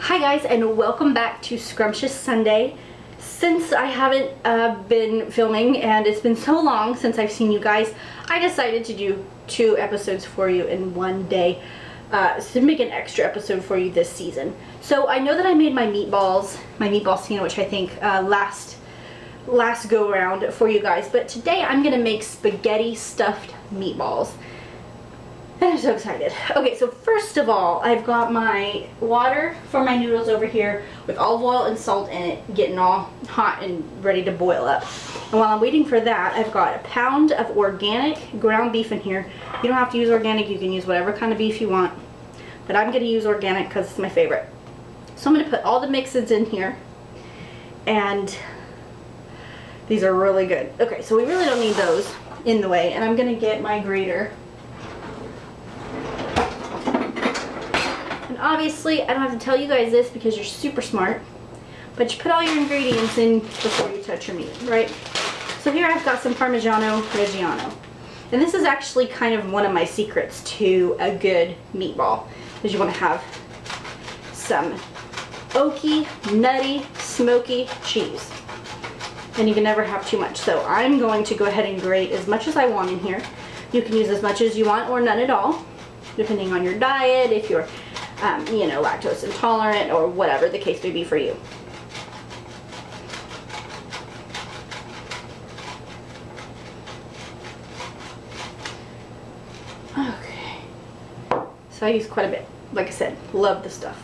Hi guys, and welcome back to Scrumptious Sunday. Since I haven't been filming and it's been so long since I've seen you guys, I decided to do 2 episodes for you in one day to make an extra episode for you this season. So I know that I made my meatball sandwich, I think, last go around for you guys, but today I'm gonna make spaghetti stuffed meatballs. And I'm so excited. Okay, so first of all, I've got my water for my noodles over here with olive oil and salt in it, getting all hot and ready to boil up. And while I'm waiting for that, I've got a pound of organic ground beef in here. You don't have to use organic, you can use whatever kind of beef you want. But I'm gonna use organic because it's my favorite. So I'm gonna put all the mix-ins in here. And these are really good. Okay, so we really don't need those in the way. And I'm gonna get my grater. Obviously, I don't have to tell you guys this because you're super smart, but you put all your ingredients in before you touch your meat, right? So here I've got some Parmigiano Reggiano. And this is actually kind of one of my secrets to a good meatball, because you want to have some oaky, nutty, smoky cheese. And you can never have too much. So I'm going to go ahead and grate as much as I want in here. You can use as much as you want or none at all, depending on your diet, if you're you know, lactose intolerant or whatever the case may be for you. Okay. So I use quite a bit. Like I said, love the stuff.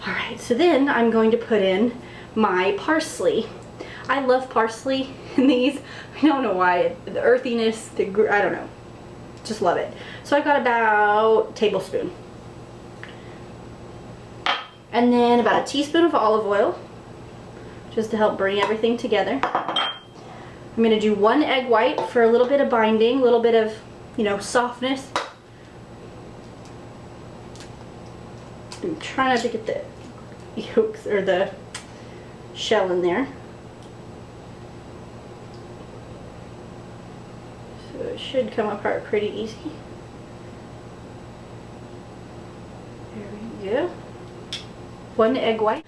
Alright, so then I'm going to put in my parsley. I love parsley in these. I don't know why. The earthiness, I don't know. Just love it. So I've got about a tablespoon. And then about a teaspoon of olive oil, just to help bring everything together. I'm going to do 1 egg white for a little bit of binding, a little bit of, you know, softness. I'm trying not to get the yolks or the shell in there. So it should come apart pretty easy. There we go. 1 egg white.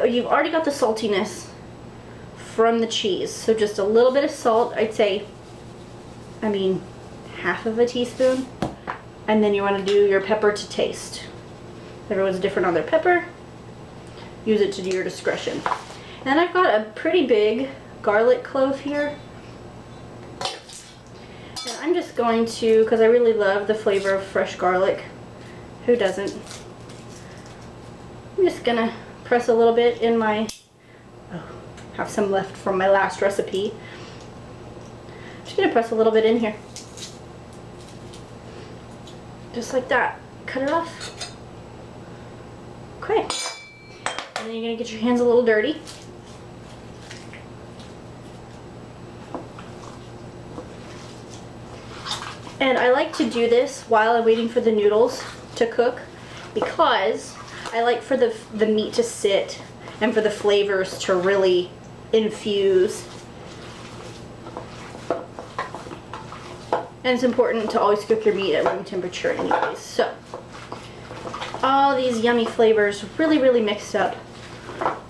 You've already got the saltiness from the cheese, so just a little bit of salt. I'd say, half of a teaspoon. And then you want to do your pepper to taste. Everyone's different on their pepper. Use it to your discretion. And I've got a pretty big garlic clove here. And I'm just going to, because I really love the flavor of fresh garlic. Who doesn't? I'm just gonna press a little bit in my, have some left from my last recipe. Just gonna press a little bit in here. Just like that. Cut it off. Okay. And then you're gonna get your hands a little dirty. And I like to do this while I'm waiting for the noodles to cook, because I like for the meat to sit and for the flavors to really infuse. And it's important to always cook your meat at room temperature anyways. So, all these yummy flavors really, really mixed up.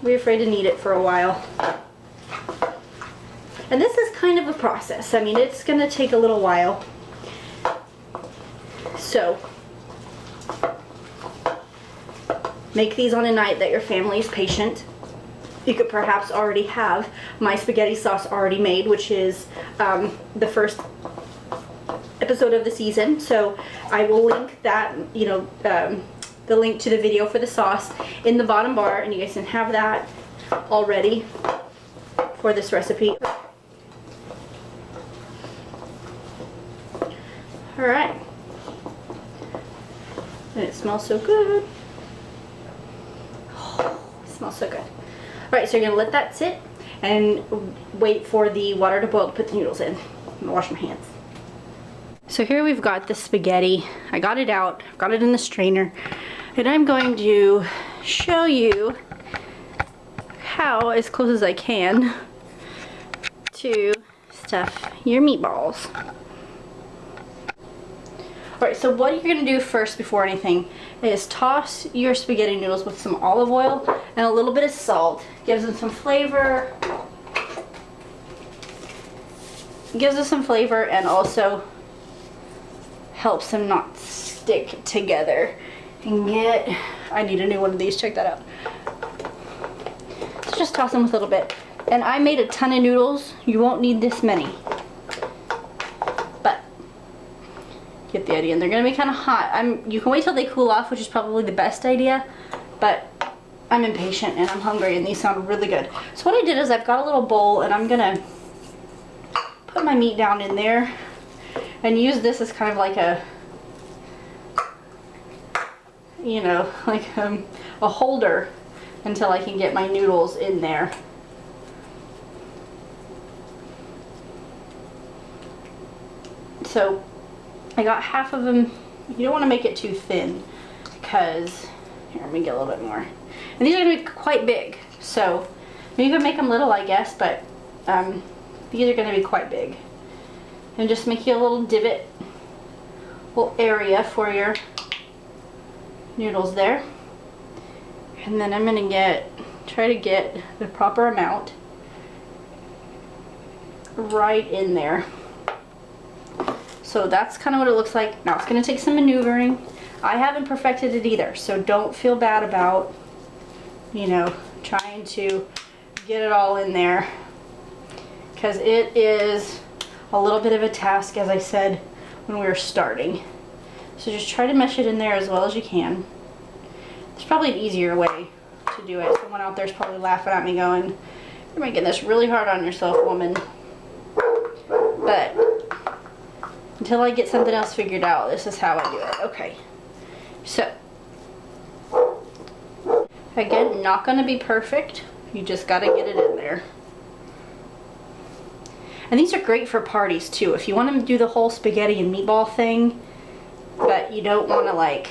Be afraid to knead it for a while. And this is kind of a process. It's going to take a little while. So, make these on a night that your family is patient. You could perhaps already have my spaghetti sauce already made, which is the first episode of the season. So I will link that, the link to the video for the sauce in the bottom bar, and you guys can have that already for this recipe. Alright. And it smells so good. Smells so good. Alright, so you're going to let that sit and wait for the water to boil to put the noodles in. I'm going to wash my hands. So here we've got the spaghetti. I got it out. I've got it in the strainer. And I'm going to show you how, as close as I can, to stuff your meatballs. Alright, so what you're going to do first before anything is toss your spaghetti noodles with some olive oil and a little bit of salt. Gives them some flavor. Gives us some flavor and also helps them not stick together. And I need a new one of these, check that out. So just toss them with a little bit. And I made a ton of noodles. You won't need this many. But get the idea. And they're gonna be kind of hot. You can wait till they cool off, which is probably the best idea. But I'm impatient and I'm hungry and these sound really good. So what I did is I've got a little bowl and I'm gonna put my meat down in there and use this as kind of like a, you know, like a holder until I can get my noodles in there. So I got half of them. You don't want to make it too thin because, here, let me get a little bit more. And these are going to be quite big. So you can make them little, I guess, but these are going to be quite big. And just make you a little divot, little area for your noodles there. And then I'm going to try to get the proper amount right in there. So that's kind of what it looks like. Now it's going to take some maneuvering. I haven't perfected it either, so don't feel bad about, you know, trying to get it all in there, because it is a little bit of a task, as I said when we were starting. So just try to mesh it in there as well as you can. There's probably an easier way to do it. Someone out there is probably laughing at me going, "You're making this really hard on yourself, woman." But until I get something else figured out, this is how I do it. Okay, so again, not going to be perfect. You just got to get it in there. And these are great for parties too. If you want to do the whole spaghetti and meatball thing, but you don't want to, like,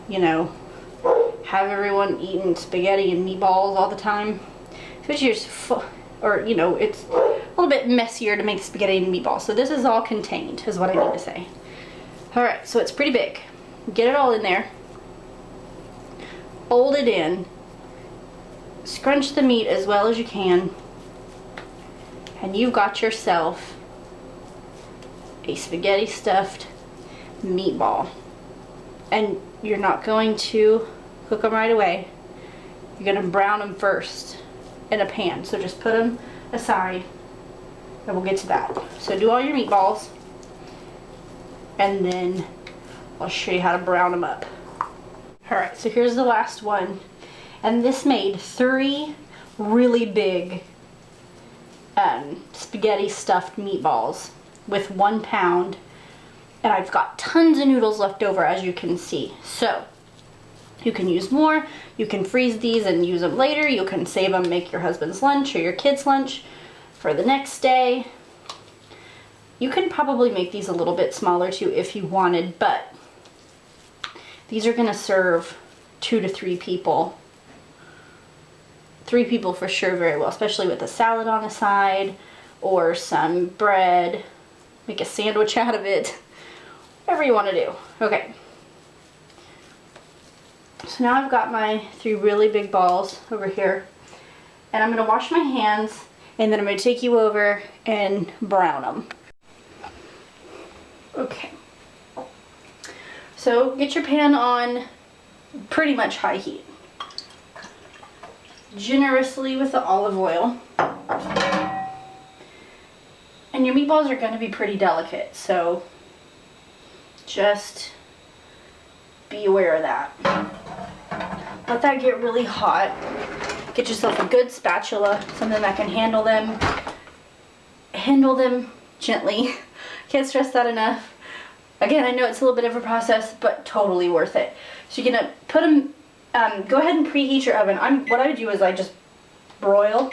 you know, have everyone eating spaghetti and meatballs all the time. Especially or, you know, it's a little bit messier to make spaghetti and meatballs. So this is all contained, is what I need to say. Alright, so it's pretty big. Get it all in there. Fold it in. Scrunch the meat as well as you can. And you've got yourself a spaghetti stuffed meatball. And you're not going to cook them right away. You're going to brown them first in a pan. So just put them aside and we'll get to that. So do all your meatballs and then I'll show you how to brown them up. Alright, so here's the last one. And this made 3 really big spaghetti stuffed meatballs with 1 pound. And I've got tons of noodles left over, as you can see. So you can use more. You can freeze these and use them later. You can save them, make your husband's lunch or your kids' lunch for the next day. You can probably make these a little bit smaller too if you wanted, but these are gonna serve 2 to 3 people. 3 people for sure very well, especially with a salad on the side or some bread. Make a sandwich out of it. Whatever you want to do. Okay. So now I've got my 3 really big balls over here. And I'm going to wash my hands and then I'm going to take you over and brown them. Okay. So get your pan on pretty much high heat. Generously with the olive oil. And your meatballs are going to be pretty delicate, so just be aware of that. Let that get really hot. Get yourself a good spatula, something that can handle them. Handle them gently. Can't stress that enough. Again, I know it's a little bit of a process, but totally worth it. So you're gonna put them. Go ahead and preheat your oven. What I do is I just broil.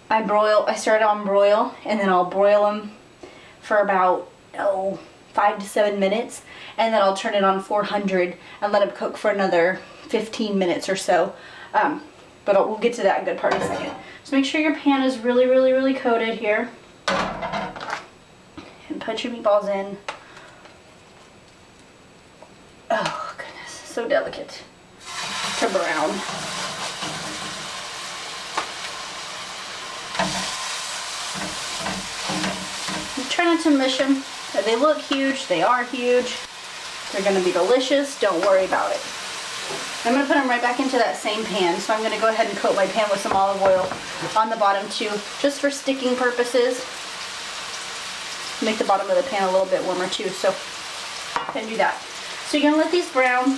I start on broil, and then I'll broil them for about 5 to 7 minutes, and then I'll turn it on 400 and let them cook for another 15 minutes or so. But we'll get to that good part in a second. So make sure your pan is really, really, really coated here. And put put your meatballs in. Oh goodness, so delicate to brown. Try not to mush them. They look huge, they are huge. They're gonna be delicious, don't worry about it. I'm gonna put them right back into that same pan, so I'm gonna go ahead and coat my pan with some olive oil on the bottom too, just for sticking purposes. Make the bottom of the pan a little bit warmer too, so I can do that. So you're gonna let these brown.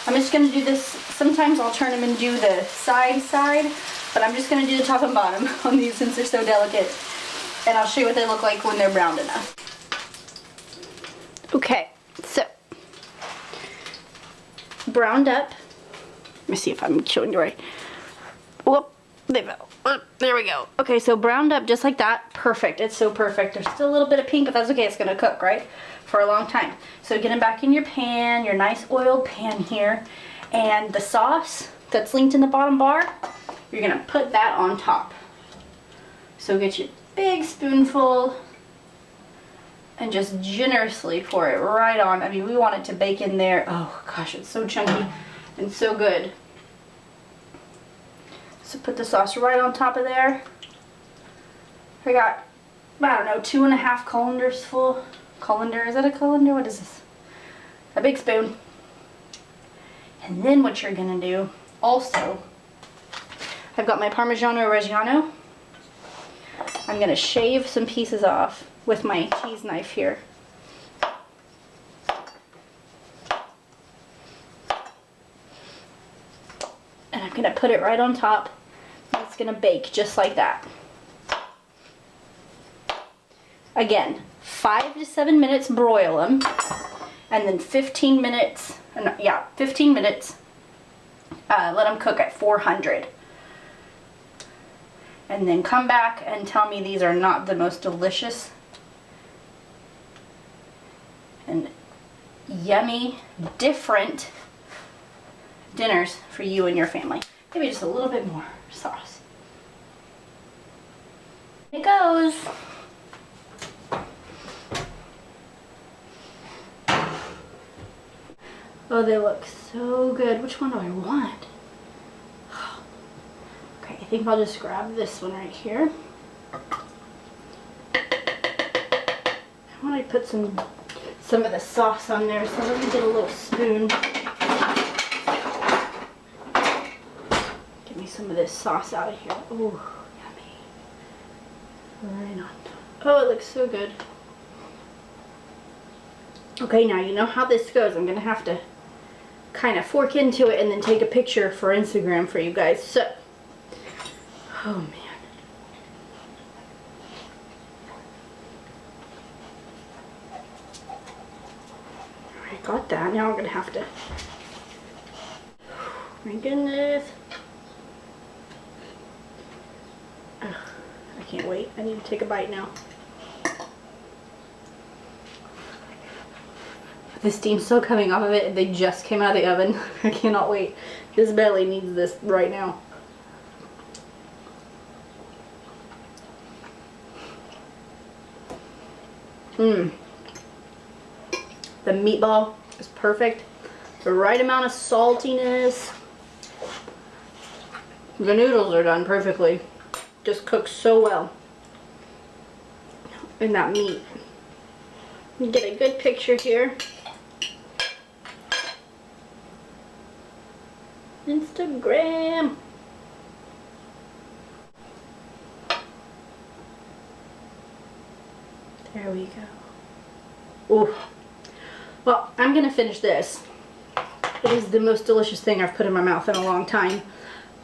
I'm just gonna do this, sometimes I'll turn them and do the side, but I'm just gonna do the top and bottom on these since they're so delicate. And I'll show you what they look like when they're browned enough. Okay, so browned up. Let me see if I'm showing you right. Whoop, they fell. There we go. Okay, so browned up just like that. Perfect. It's so perfect. There's still a little bit of pink, but that's okay. It's gonna cook, right? For a long time. So get them back in your pan, your nice oiled pan here. And the sauce that's linked in the bottom bar, you're gonna put that on top. So get your big spoonful and just generously pour it right on. I mean, we want it to bake in there. Oh gosh, it's so chunky and so good. So put the sauce right on top of there. I got, I don't know, 2.5 colanders full. Colander, is that a colander? What is this? A big spoon. And then what you're gonna do, also, I've got my Parmigiano Reggiano. I'm gonna shave some pieces off with my cheese knife here. And I'm gonna put it right on top. And it's gonna bake just like that. Again, 5 to 7 minutes broil them. And then 15 minutes, yeah, 15 minutes, let them cook at 400. And then come back and tell me these are not the most delicious and yummy, different dinners for you and your family. Maybe just a little bit more sauce. Here it goes. Oh, they look so good. Which one do I want? Okay, I think I'll just grab this one right here. I want to put some of the sauce on there, so let me get a little spoon. Get me some of this sauce out of here. Ooh, yummy. Right on. Oh, it looks so good. Okay, now you know how this goes. I'm going to have to kind of fork into it and then take a picture for Instagram for you guys. So, oh man. Alright, got that. Now I'm going to have to, my goodness. Ugh, I can't wait. I need to take a bite now. The steam's still coming off of it. They just came out of the oven. I cannot wait. This belly needs this right now. Mmm. The meatball is perfect. The right amount of saltiness. The noodles are done perfectly. Just cooked so well. And that meat. You get a good picture here. Instagram. There we go. Ooh. Well, I'm gonna finish this. It is the most delicious thing I've put in my mouth in a long time.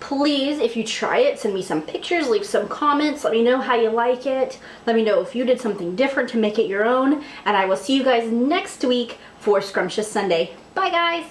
Please, if you try it, send me some pictures, leave some comments, let me know how you like it. Let me know if you did something different to make it your own. And I will see you guys next week for Scrumptious Sunday. Bye guys!